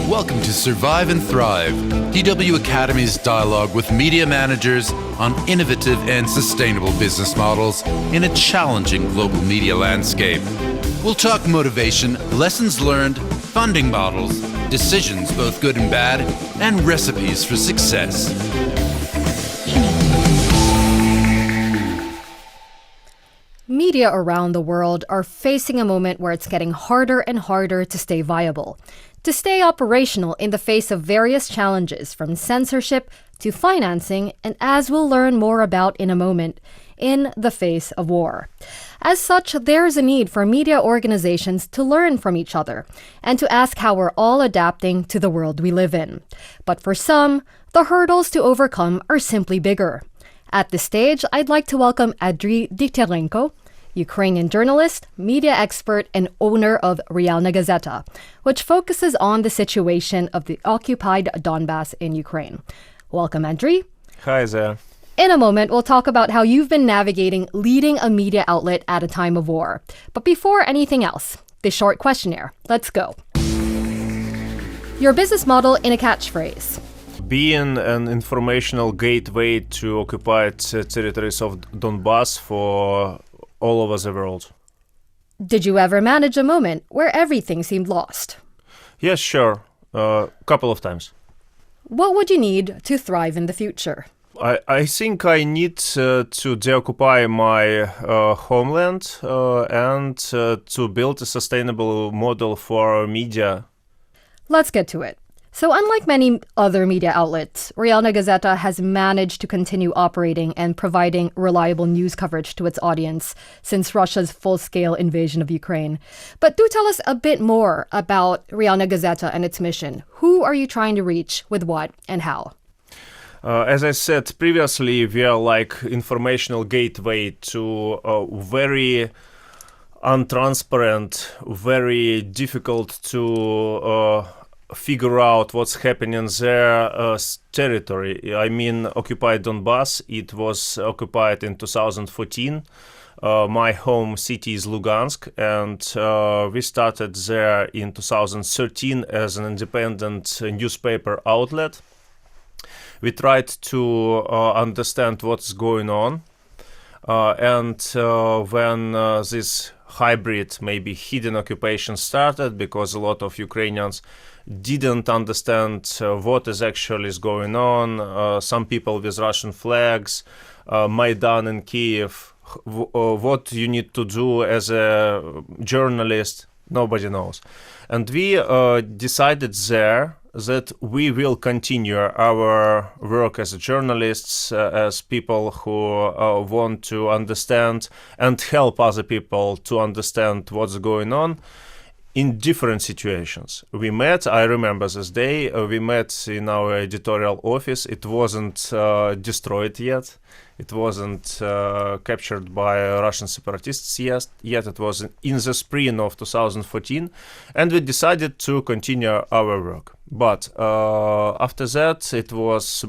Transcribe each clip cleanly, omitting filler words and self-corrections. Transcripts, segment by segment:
Welcome to Survive and Thrive, DW Academy's dialogue with media managers on innovative and sustainable business models in a challenging global media landscape. We'll talk motivation, lessons learned, funding models, decisions both good and bad, and recipes for success. Media around the world are facing a moment where it's getting harder and harder to stay viable, to stay operational in the face of various challenges from censorship to financing, and as we'll learn more about in a moment, in the face of war. As such, there's a need for media organizations to learn from each other and to ask how we're all adapting to the world we live in. But for some, the hurdles to overcome are simply bigger. At this stage, I'd like to welcome Andrii Dikhtiarenko, Ukrainian journalist, media expert, and owner of Realnaya Gazeta, which focuses on the situation of the occupied Donbas in Ukraine. Welcome, Andrii. Hi there. In a moment, we'll talk about how you've been navigating leading a media outlet at a time of war. But before anything else, the short questionnaire. Let's go. Your business model in a catchphrase. Being an informational gateway to occupied territories of Donbas for all over the world. Did you ever manage a moment where everything seemed lost? Yes, sure. Couple of times. What would you need to thrive in the future? I think I need to deoccupy my homeland and to build a sustainable model for media. Let's get to it. So unlike many other media outlets, Realnaya Gazeta has managed to continue operating and providing reliable news coverage to its audience since Russia's full-scale invasion of Ukraine. But do tell us a bit more about Realnaya Gazeta and its mission. Who are you trying to reach with what and how? As I said previously, we are like informational gateway to very untransparent, very difficult to figure out what's happening there territory. I mean, occupied Donbas. It was occupied in 2014. My home city is Luhansk, and we started there in 2013 as an independent newspaper outlet. We tried to understand what's going on, and when this hybrid, maybe hidden occupation started, because a lot of Ukrainians didn't understand what is actually going on. Some people with Russian flags, Maidan in Kiev, what you need to do as a journalist, nobody knows. And we decided there that we will continue our work as journalists, as people who want to understand and help other people to understand what's going on in different situations. We met, I remember this day, we met in our editorial office. It wasn't destroyed yet. It wasn't captured by Russian separatists yet. It was in the spring of 2014, and we decided to continue our work. But after that, it was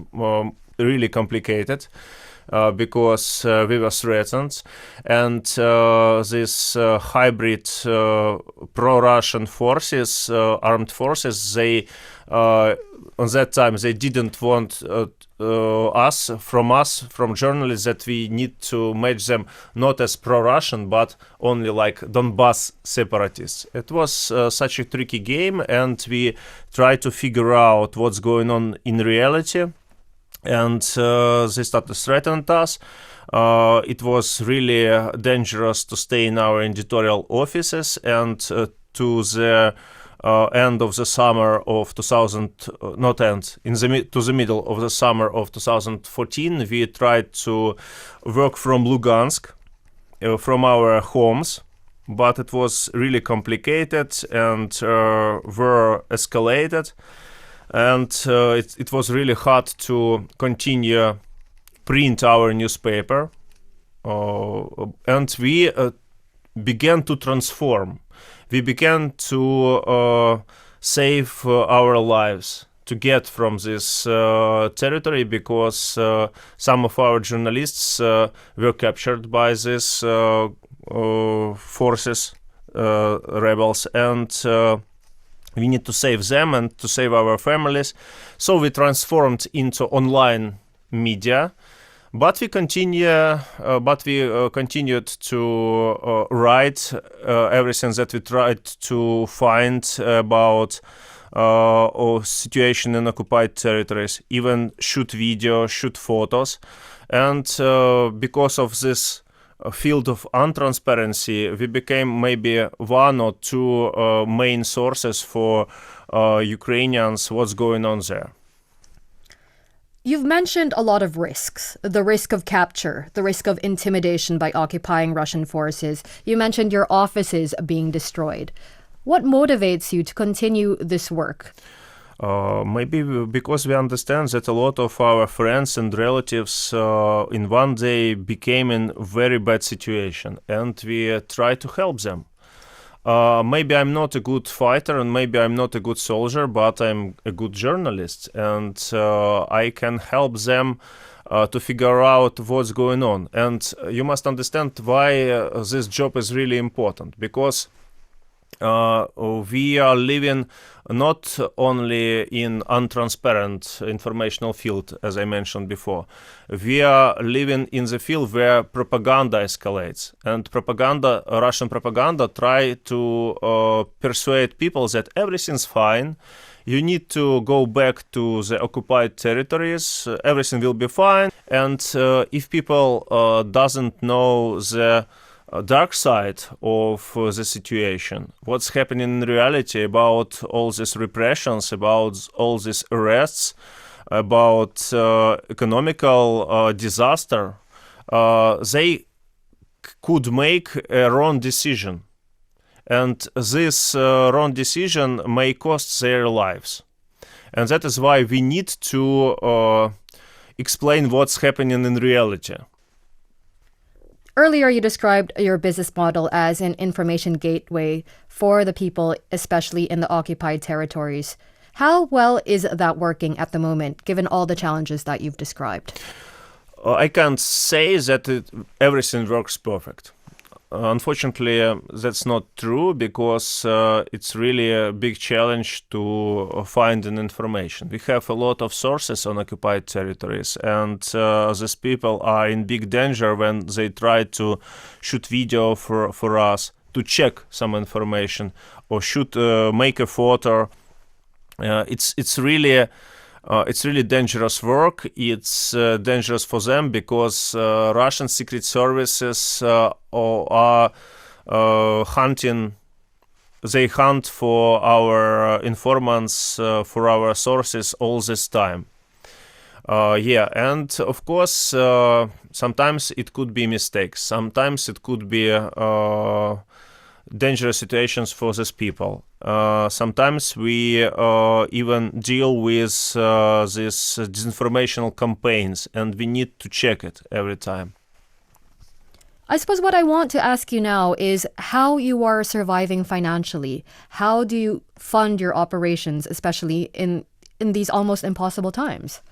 really complicated because we were threatened, and this hybrid pro-Russian forces, armed forces, they on that time they didn't want from journalists, that we need to match them not as pro-Russian but only like Donbas separatists. It was such a tricky game, and we tried to figure out what's going on in reality, and they started threatening us. It was really dangerous to stay in our editorial offices, and to the end of the summer of 2000, not end, to the middle of the summer of 2014, we tried to work from Luhansk, from our homes, but it was really complicated and were escalated, and it was really hard to continue print our newspaper, and we began to transform. We began to save our lives to get from this territory, because some of our journalists were captured by these forces, rebels, and We need to save them and to save our families. So we transformed into online media. But we continued to write everything that we tried to find about our situation in occupied territories, even shoot video, shoot photos. And because of this field of untransparency, we became maybe one or two main sources for Ukrainians what's going on there. You've mentioned a lot of risks, the risk of capture, the risk of intimidation by occupying Russian forces. You mentioned your offices being destroyed. What motivates you to continue this work? Maybe because we understand that a lot of our friends and relatives in one day became in very bad situation, and we try to help them. Maybe I'm not a good fighter and maybe I'm not a good soldier, but I'm a good journalist, and I can help them to figure out what's going on. And you must understand why this job is really important, because we are living not only in untransparent informational field, as I mentioned before. We are living in the field where propaganda escalates, and Russian propaganda try to persuade people that everything's fine. You need to go back to the occupied territories. Everything will be fine. And if people doesn't know the dark side of the situation, what's happening in reality about all these repressions, about all these arrests, about economical disaster, they could make a wrong decision. And this wrong decision may cost their lives. And that is why we need to explain what's happening in reality. Earlier, you described your business model as an information gateway for the people, especially in the occupied territories. How well is that working at the moment, given all the challenges that you've described? I can't say that everything works perfect. Unfortunately, that's not true, because it's really a big challenge to find an information. We have a lot of sources on occupied territories, and these people are in big danger when they try to shoot video for us, to check some information, or make a photo. It's really dangerous work. It's dangerous for them because Russian secret services are hunting. They hunt for our informants, for our sources all this time. And of course, sometimes it could be mistakes. Sometimes it could be dangerous situations for these people. Sometimes we even deal with these disinformational campaigns, and we need to check it every time. I suppose what I want to ask you now is how you are surviving financially. How do you fund your operations, especially in these almost impossible times?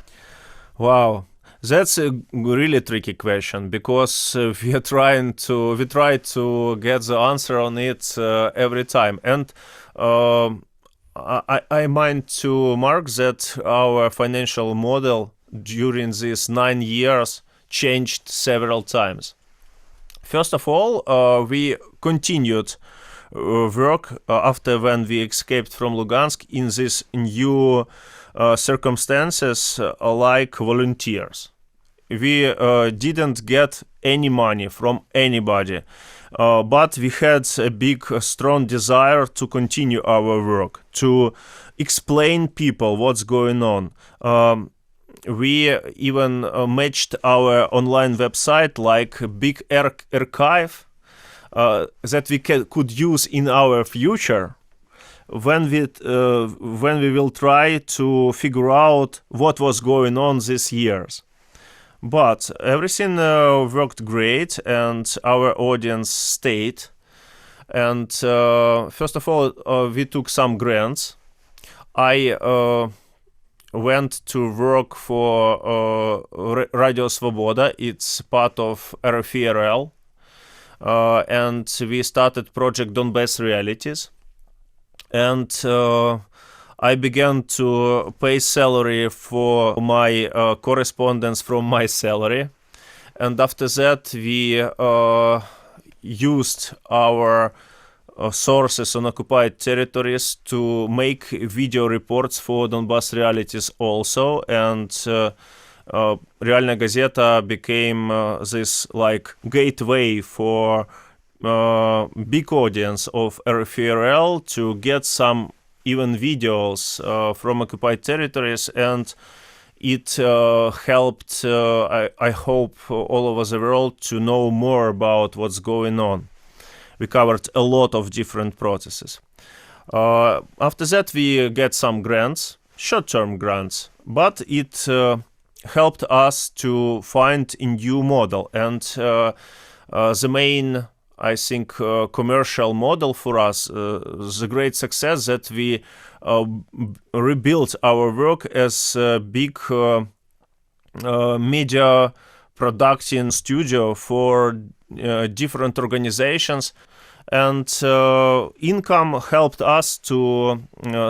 Wow. That's a really tricky question, because we try to get the answer on it every time. And I mind to mark that our financial model during these 9 years changed several times. First of all, we continued work after when we escaped from Luhansk in these new circumstances, like volunteers. We didn't get any money from anybody, but we had a big, strong desire to continue our work, to explain people what's going on. We even matched our online website like a big archive that we could use in our future when we will try to figure out what was going on these years. But everything worked great, and our audience stayed. And first of all, we took some grants. I went to work for Radio Svoboda. It's part of RFRL. And we started project Donbas Realities. and I began to pay salary for my correspondence from my salary. And after that, we used our sources on occupied territories to make video reports for Donbas realities also. And Realnaya Gazeta became this like gateway for big audience of RFRL to get some even videos from occupied territories, and it helped, I hope, all over the world to know more about what's going on. We covered a lot of different processes. After that, we get some grants, short-term grants, but it helped us to find a new model. And the main, I think, commercial model for us, the great success that we rebuilt our work as a big media production studio for different organizations, and income helped us to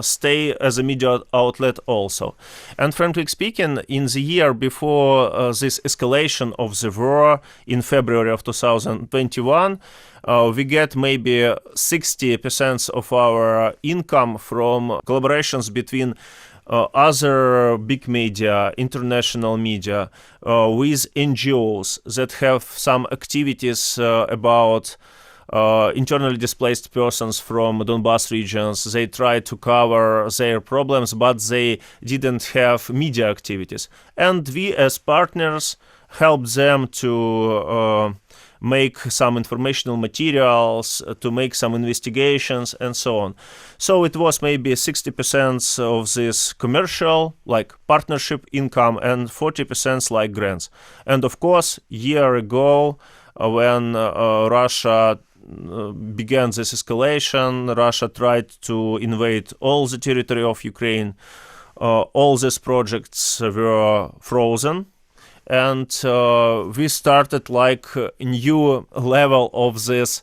stay as a media outlet also. And frankly speaking, in the year before this escalation of the war in February of 2021, we get maybe 60% of our income from collaborations between other big media, international media, with NGOs that have some activities about internally displaced persons from Donbas regions. They tried to cover their problems, but they didn't have media activities. And we as partners helped them to make some informational materials, to make some investigations, and so on. So it was maybe 60% of this commercial, like partnership income, and 40% like grants. And of course, a year ago, when Russia began this escalation, Russia tried to invade all the territory of Ukraine. All these projects were frozen. And we started like a new level of this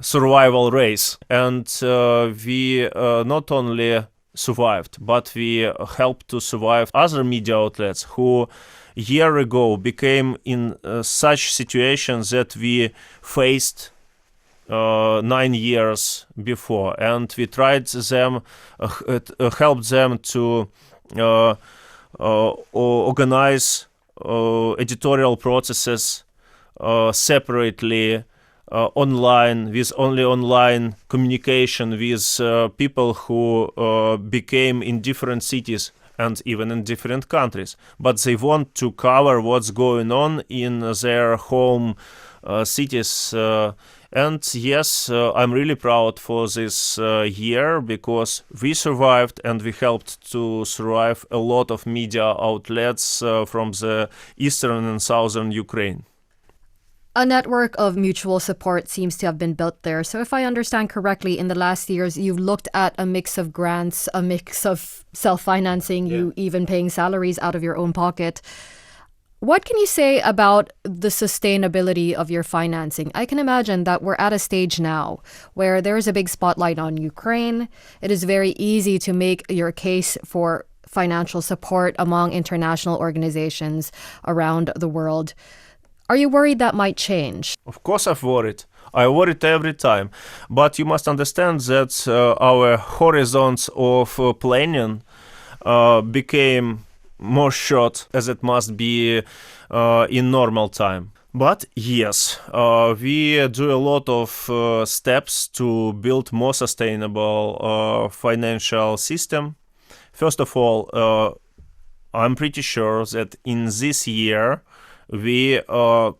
survival race. And we not only survived, but we helped to survive other media outlets who a year ago became in such situations that we faced 9 years before. And we tried them, helped them to organize editorial processes separately, online, with only online communication with people who became in different cities and even in different countries. But they want to cover what's going on in their home cities. And yes, I'm really proud for this year, because we survived and we helped to survive a lot of media outlets from the eastern and southern Ukraine. A network of mutual support seems to have been built there. So if I understand correctly, in the last years, you've looked at a mix of grants, a mix of self-financing, you even paying salaries out of your own pocket. What can you say about the sustainability of your financing? I can imagine that we're at a stage now where there is a big spotlight on Ukraine. It is very easy to make your case for financial support among international organizations around the world. Are you worried that might change? Of course I'm worried. I worry every time. But you must understand that our horizons of planning became more short, as it must be in normal time. But yes, we do a lot of steps to build more sustainable financial system. First of all, I'm pretty sure that in this year we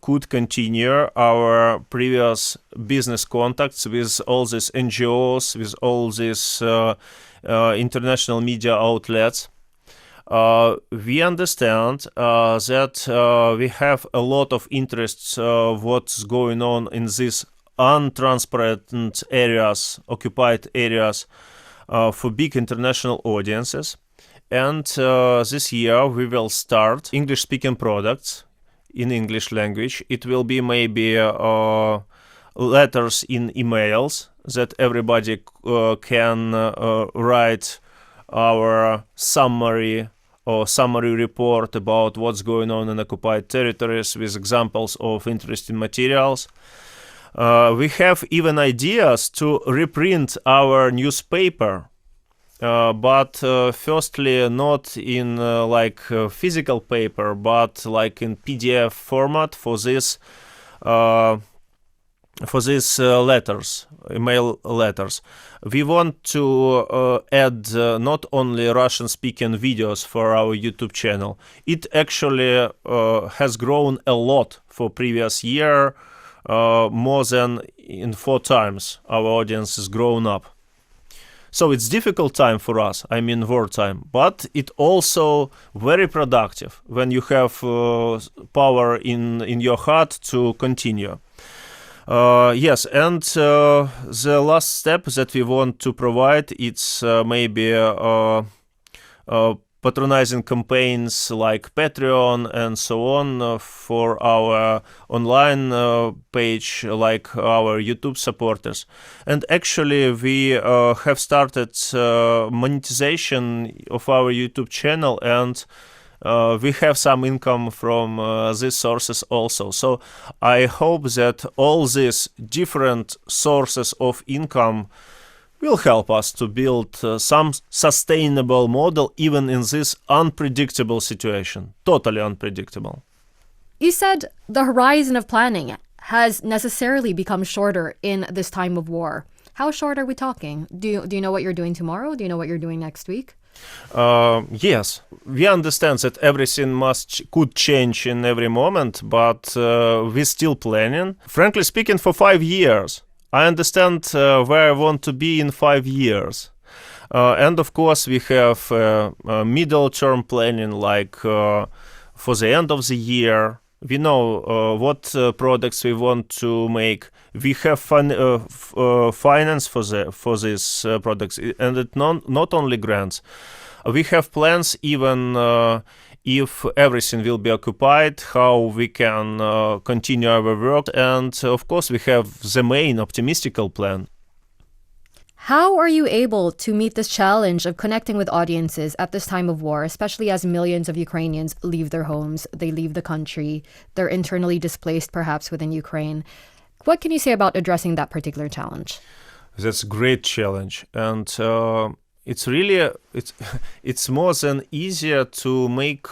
could continue our previous business contacts with all these NGOs, with all these international media outlets. We understand that we have a lot of interests of what's going on in these untransparent areas, occupied areas, for big international audiences. And this year we will start English-speaking products in English language. It will be maybe letters in emails that everybody can write our summary or summary report about what's going on in occupied territories with examples of interesting materials. We have even ideas to reprint our newspaper, but firstly not in physical paper, but like in PDF format for this letters, email letters. We want to add not only Russian-speaking videos for our YouTube channel. It actually has grown a lot for previous year, more than in 4 times our audience has grown up. So it's difficult time for us, I mean wartime, but it also very productive when you have power in your heart to continue. Yes, and the last step that we want to provide, it's maybe patronizing campaigns like Patreon and so on for our online page, like our YouTube supporters. And actually we have started monetization of our YouTube channel, and we have some income from these sources also. So I hope that all these different sources of income will help us to build some sustainable model even in this unpredictable situation, totally unpredictable. You said the horizon of planning has necessarily become shorter in this time of war. How short are we talking? Do you know what you're doing tomorrow? Do you know what you're doing next week? Yes, we understand that everything could change in every moment, but we're still planning. Frankly speaking, for 5 years. I understand where I want to be in 5 years. And of course, we have middle-term planning, like for the end of the year. We know what products we want to make. We have finance for these products, and it not only grants. We have plans even if everything will be occupied, how we can continue our work. And of course, we have the main optimistical plan. How are you able to meet this challenge of connecting with audiences at this time of war, especially as millions of Ukrainians leave their homes, they leave the country, they're internally displaced perhaps within Ukraine? What can you say about addressing that particular challenge? That's a great challenge. And it's really, it's more than easier to make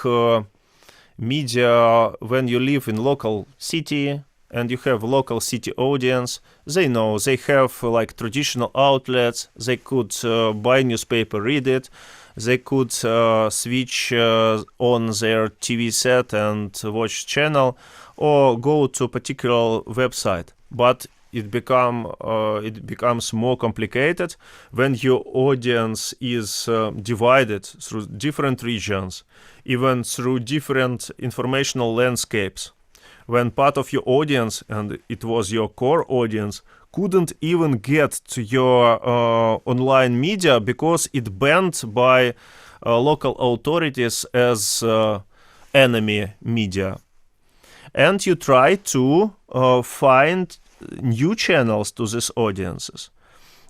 media when you live in local city and you have local city audience. They know, they have like traditional outlets, they could buy newspaper, read it, they could switch on their TV set and watch channel or go to a particular website. But it becomes more complicated when your audience is divided through different regions, even through different informational landscapes. When part of your audience, and it was your core audience, couldn't even get to your online media because it banned by local authorities as enemy media. And you try to find new channels to these audiences.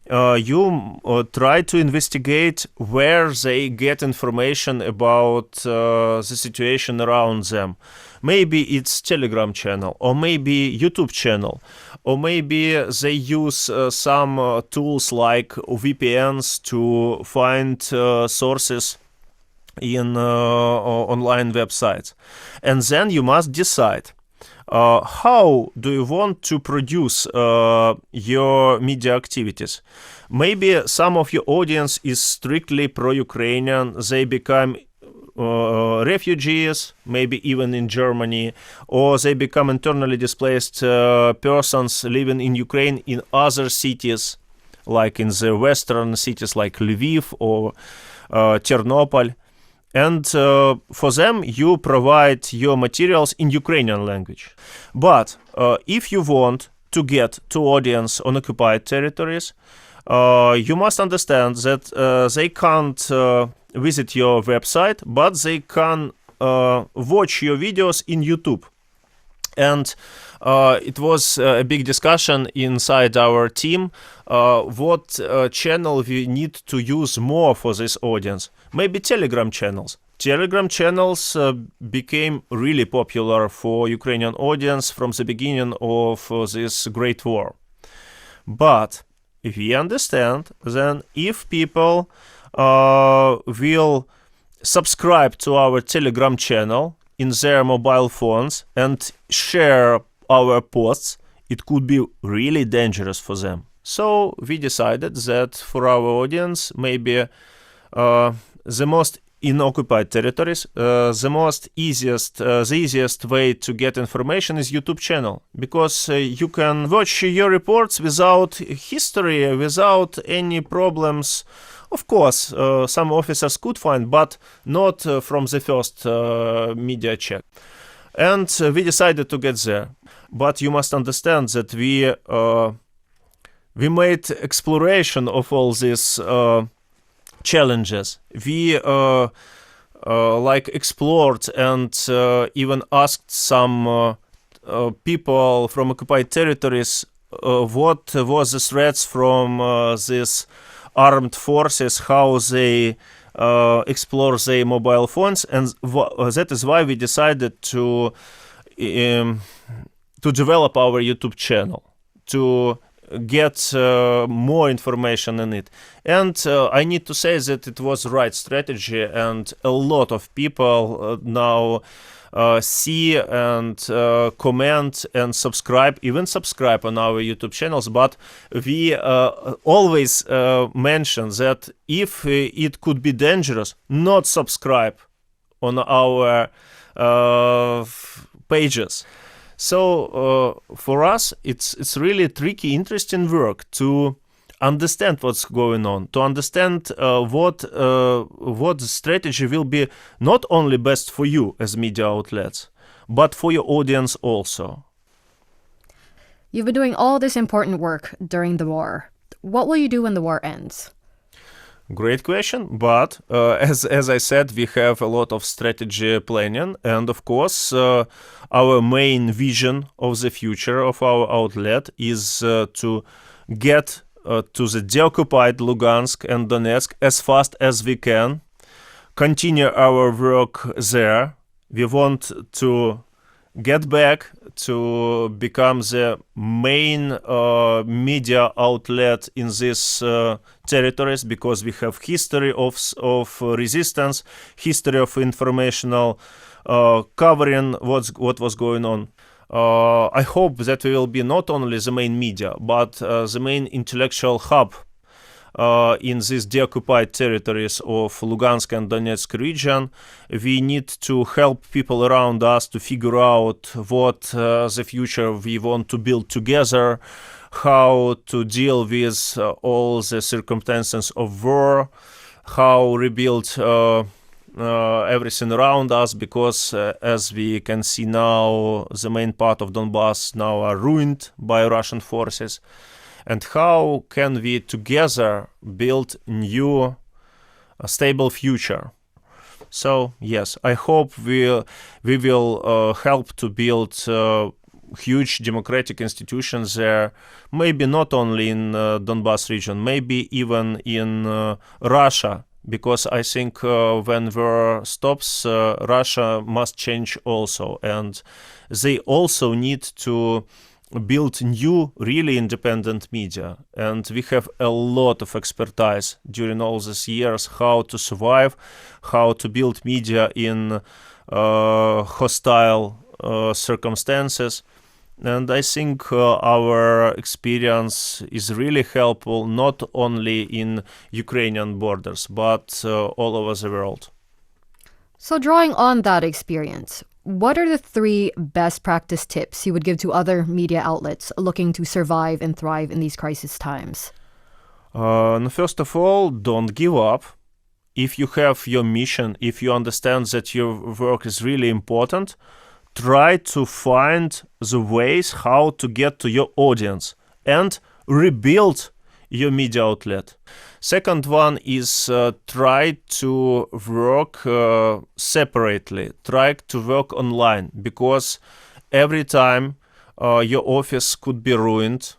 You try to investigate where they get information about the situation around them. Maybe it's Telegram channel, or maybe YouTube channel, or maybe they use some tools like VPNs to find sources in online websites. And then you must decide how do you want to produce your media activities. Maybe some of your audience is strictly pro-Ukrainian, they become refugees, maybe even in Germany, or they become internally displaced persons living in Ukraine in other cities, like in the western cities like Lviv or Ternopil. And for them, you provide your materials in Ukrainian language. But if you want to get to audience on occupied territories, you must understand that they can't visit your website, but they can watch your videos in YouTube. And it was a big discussion inside our team what channel we need to use more for this audience. Maybe Telegram channels. Telegram channels became really popular for Ukrainian audience from the beginning of this great war. But if we understand, then if people will subscribe to our Telegram channel in their mobile phones and share our posts, it could be really dangerous for them. So we decided that for our audience, maybe the most in occupied territories, the easiest way to get information is YouTube channel, because you can watch your reports without history, without any problems. Of course, some officers could find, but not from the first media check. And we decided to get there. But you must understand that we made exploration of all these challenges. We explored and even asked some people from occupied territories what was the threats from these armed forces, how they explore their mobile phones, and that is why we decided to develop our YouTube channel, to get more information in it. And I need to say that it was the right strategy, and a lot of people now see and comment and subscribe on our YouTube channels. But we always mention that if it could be dangerous, not subscribe on our pages. So for us, it's really tricky, interesting work to understand what's going on, to understand what strategy will be not only best for you as media outlets, but for your audience also. You've been doing all this important work during the war. What will you do when the war ends? Great question, but as I said, we have a lot of strategy planning, and of course our main vision of the future of our outlet is to get to the deoccupied Luhansk and Donetsk as fast as we can, continue our work there. We want to get back to become the main media outlet in these territories, because we have history of resistance, history of informational covering what was going on. I hope that we will be not only the main media, but the main intellectual hub in these deoccupied territories of Lugansk and Donetsk region. We need to help people around us to figure out what the future we want to build together, how to deal with all the circumstances of war, how rebuild everything around us, because as we can see now, the main part of Donbas now are ruined by Russian forces. And how can we together build new, stable future? So yes, I hope we will help to build huge democratic institutions there, maybe not only in Donbas region, maybe even in Russia, because I think when war stops, Russia must change also, and they also need to build new, really independent media. And we have a lot of expertise during all these years, how to survive, how to build media in hostile circumstances. And I think our experience is really helpful, not only in Ukrainian borders, but all over the world. So drawing on that experience, what are the 3 best practice tips you would give to other media outlets looking to survive and thrive in these crisis times? First of all, don't give up. If you have your mission, if you understand that your work is really important, try to find the ways how to get to your audience and rebuild your media outlet. Second one is try to work separately, try to work online, because every time your office could be ruined,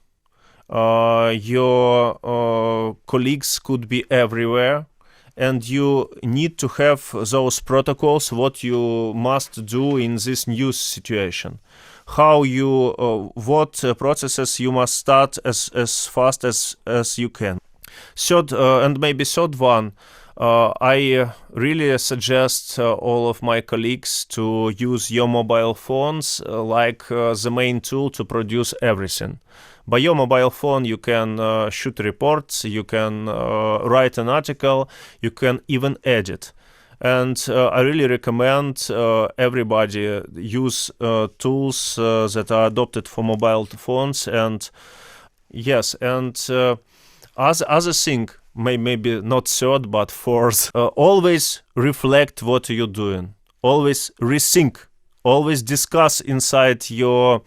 your colleagues could be everywhere, and you need to have those protocols, what you must do in this new situation. How you, what processes you must start as fast as you can. Third, and maybe third one, I really suggest all of my colleagues to use your mobile phones like the main tool to produce everything. By your mobile phone, you can shoot reports, you can write an article, you can even edit. And I really recommend everybody use tools that are adopted for mobile phones. And yes, and other thing, maybe not third, but fourth, always reflect what you're doing. Always rethink. Always discuss inside your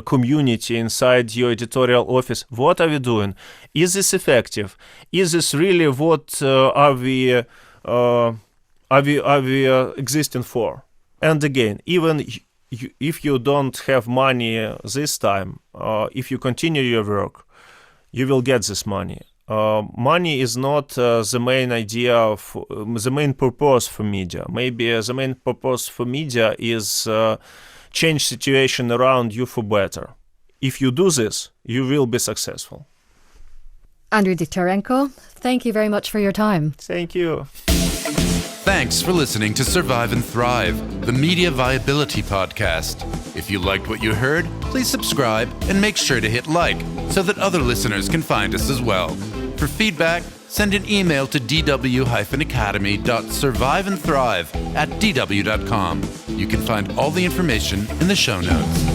community, inside your editorial office. What are we doing? Is this effective? Is this really what are we existing for? And again, even if you don't have money this time, if you continue your work, you will get this money. Money is not the main idea of the main purpose for media. Maybe the main purpose for media is change situation around you for better. If you do this, you will be successful. Andrii Dikhtiarenko, thank you very much for your time. Thank you. Thanks for listening to Survive and Thrive, the Media Viability Podcast. If you liked what you heard, please subscribe and make sure to hit like so that other listeners can find us as well. For feedback, send an email to dw-akademie.surviveandthrive@dw.com. You can find all the information in the show notes.